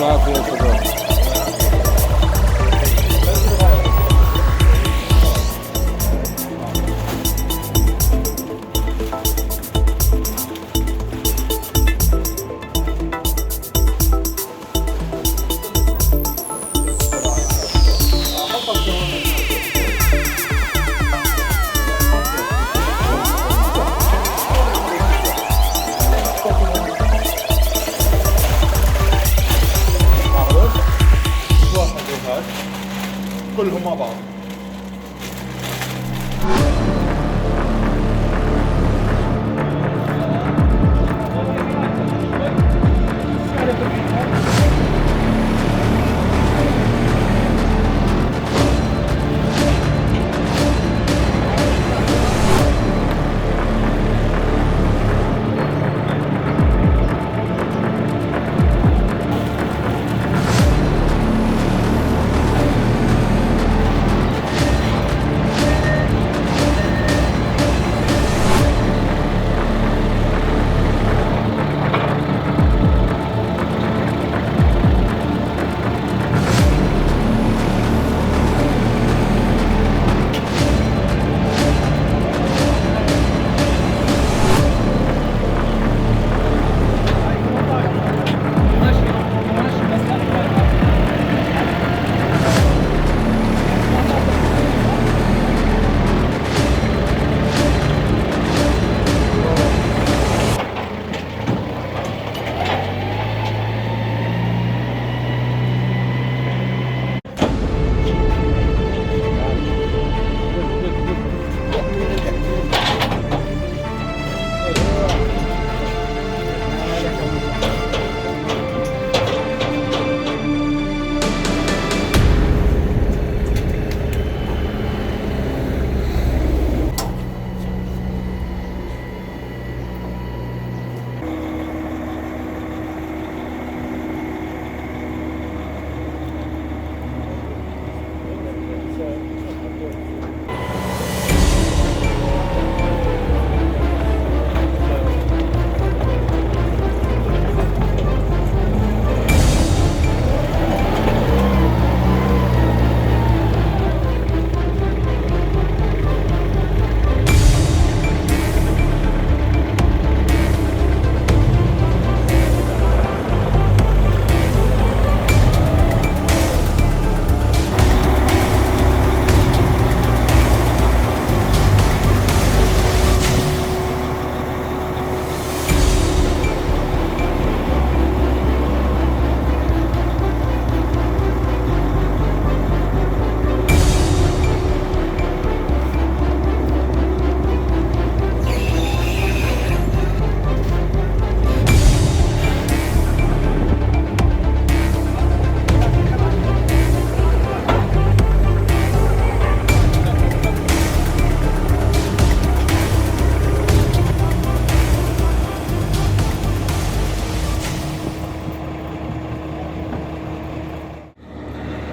العافية يا شباب. كلهم مع بعض.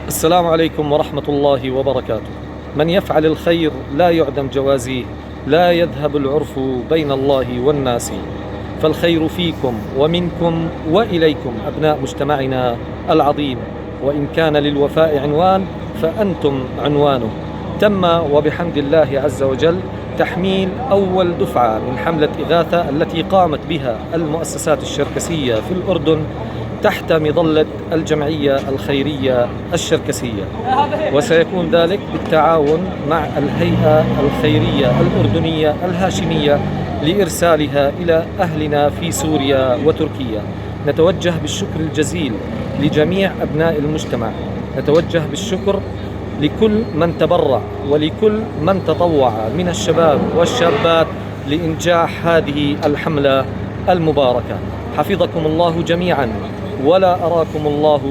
السلام عليكم ورحمة الله وبركاته. من يفعل الخير لا يعدم جوازيه، لا يذهب العرف بين الله والناس. فالخير فيكم ومنكم وإليكم أبناء مجتمعنا العظيم، وإن كان للوفاء عنوان فأنتم عنوانه. تم وبحمد الله عز وجل تحميل أول دفعة من حملة إغاثة التي قامت بها المؤسسات الشركسية في الأردن تحت مظلة الجمعية الخيرية الشركسية، وسيكون ذلك بالتعاون مع الهيئة الخيرية الأردنية الهاشمية لإرسالها إلى أهلنا في سوريا وتركيا. نتوجه بالشكر الجزيل لجميع أبناء المجتمع، نتوجه بالشكر لكل من تبرع ولكل من تطوع من الشباب والشابات لإنجاح هذه الحملة المباركة. حفظكم الله جميعا، ولا أراكم الله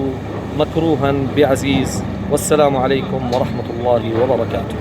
مكروها بعزيز، والسلام عليكم ورحمة الله وبركاته.